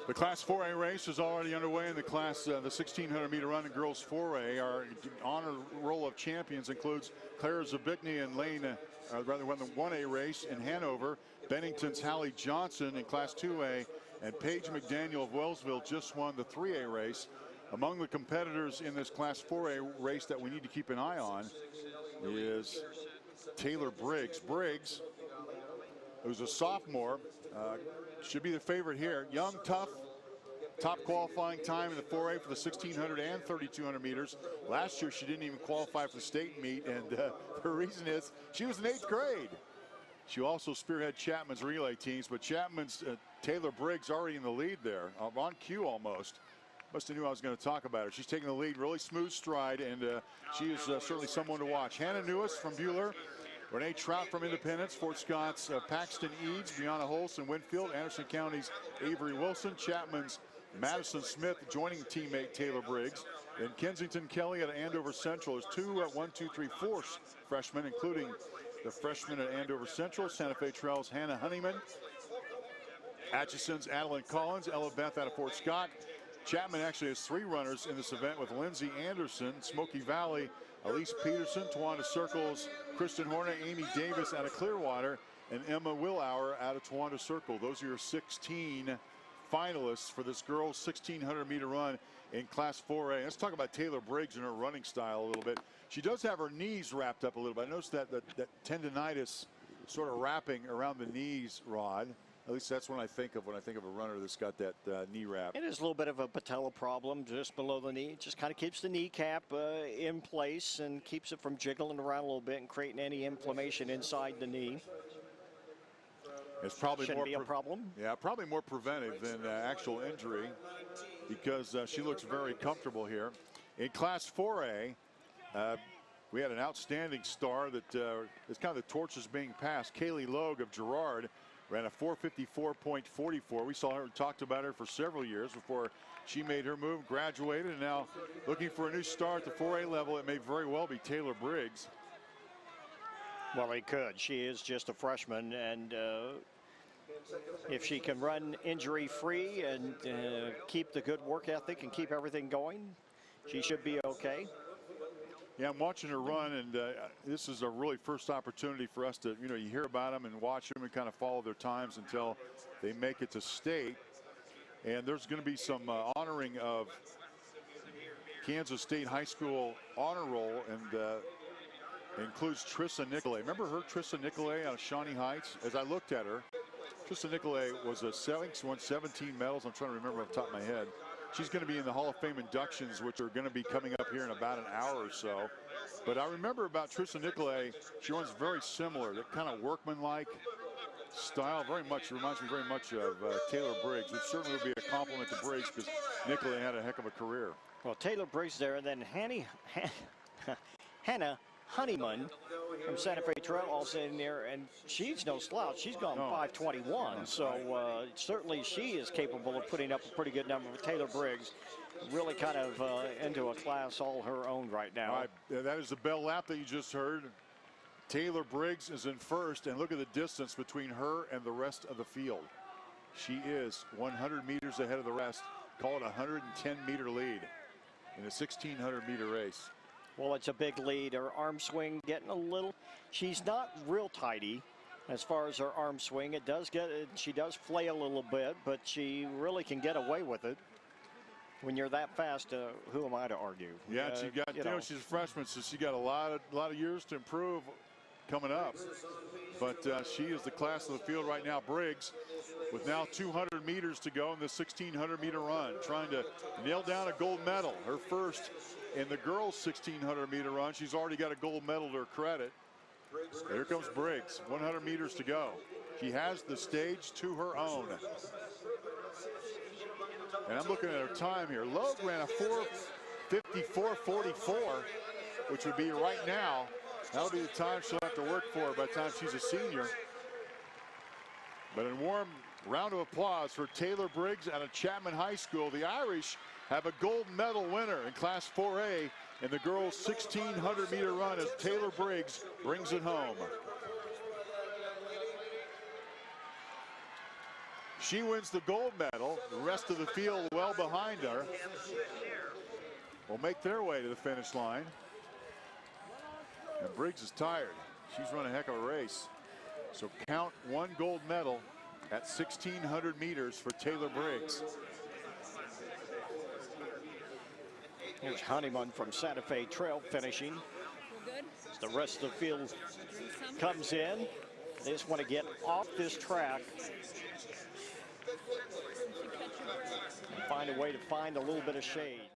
The Class 4A race is already underway in the 1600 meter run and girls 4A. Our honor roll of champions includes Claire Zabicny and rather won the 1A race in Hanover. Bennington's Hallie Johnson in Class 2A, and Paige McDaniel of Wellsville just won the 3A race. Among the competitors in this Class 4A race that we need to keep an eye on is Taylor Briggs. Briggs, who's a sophomore, should be the favorite here. Young, tough, top qualifying time in the 4A for the 1600 and 3200 meters. Last year, she didn't even qualify for the state meet, and the reason is she was in 8th grade. She also spearheaded Chapman's relay teams, but Chapman's Taylor Briggs already in the lead there, on cue almost. Must have knew I was going to talk about her. She's taking the lead, really smooth stride, and she is certainly someone to watch. Hannah Newis from Buhler, Renee Trout from Independence, Fort Scott's Paxton Eads, Brianna Holson, Winfield, Anderson County's Avery Wilson, Chapman's Madison Smith joining teammate Taylor Briggs. Then Kensington Kelly at Andover Central is 4 freshmen, including the freshman at Andover Central, Santa Fe Trail's Hannah Honeyman. Atchison's Adeline Collins, Ella Beth out of Fort Scott. Chapman actually has 3 runners in this event with Lindsay Anderson, Smoky Valley, Elise Peterson, Tawanda Circle's Kristen Horner, Amy Davis out of Clearwater, and Emma Willauer out of Tawanda Circle. Those are your 16 finalists for this girls 1600 meter run in Class 4A. Let's talk about Taylor Briggs and her running style a little bit. She does have her knees wrapped up a little bit. I noticed that tendonitis sort of wrapping around the knees, Rod. At least that's what I think of when I think of a runner that's got that knee wrap. It is a little bit of a patella problem just below the knee. It just kind of keeps the kneecap in place and keeps it from jiggling around a little bit and creating any inflammation inside the knee. It's probably Shouldn't be a problem. Yeah, probably more preventive than actual injury, because she looks very comfortable here. In Class 4A, we had an outstanding star that is kind of the torch is being passed. Kaylee Logue of Girard ran a 4:54.44. We saw her and talked about her for several years before she made her move, graduated, and now looking for a new star at the 4A level. It may very well be Taylor Briggs. Well, he could. She is just a freshman, and if she can run injury-free and keep the good work ethic and keep everything going, she should be okay. Yeah, I'm watching her run, and this is a really first opportunity for us to, you hear about them and watch them and kind of follow their times until they make it to state. And there's going to be some honoring of Kansas State High School honor roll, and includes Trissa Nicolay. Remember her, Trissa Nicolay out of Shawnee Heights? As I looked at her, Trissa Nicolay was won 17 medals. I'm trying to remember off the top of my head. She's going to be in the Hall of Fame inductions, which are going to be coming up here in about an hour or so. But I remember about Trissa Nicolay, she runs very similar, that kind of workmanlike style. Very much reminds me very much of Taylor Briggs, which certainly would be a compliment to Briggs because Nicolay had a heck of a career. Well, Taylor Briggs there, and then Hannah Honeyman from Santa Fe Trail also in there, and she's no slouch. She's gone 5:21, so certainly she is capable of putting up a pretty good number. With Taylor Briggs really kind of into a class all her own right now. All right, that is the bell lap that you just heard. Taylor Briggs is in first, and look at the distance between her and the rest of the field. She is 100 meters ahead of the rest. Call it a 110-meter lead in a 1600-meter race. Well, it's a big lead. Her arm swing getting a little, she's not real tidy as far as her arm swing. It does she does flail a little bit, but she really can get away with it. When you're that fast, who am I to argue? Yeah, she got, she's a freshman, so she got a lot of years to improve coming up. But she is the class of the field right now. Briggs, with now 200 meters to go in the 1600-meter run, trying to nail down a gold medal. Her first in the girls' 1600-meter run. She's already got a gold medal to her credit. Here comes Briggs, 100 meters to go. She has the stage to her own. And I'm looking at her time here. Logue ran a 4:54.44, which would be right now. That'll be the time she'll have to work for by the time she's a senior. But a warm round of applause for Taylor Briggs out of Chapman High School. The Irish have a gold medal winner in Class 4A in the girls' 1600-meter run as Taylor Briggs brings it home. She wins the gold medal. The rest of the field well behind her will make their way to the finish line. And Briggs is tired. She's run a heck of a race. So count one gold medal at 1,600 meters for Taylor Briggs. Here's Honeyman from Santa Fe Trail finishing. As the rest of the field comes in, they just want to get off this track and find a way to find a little bit of shade.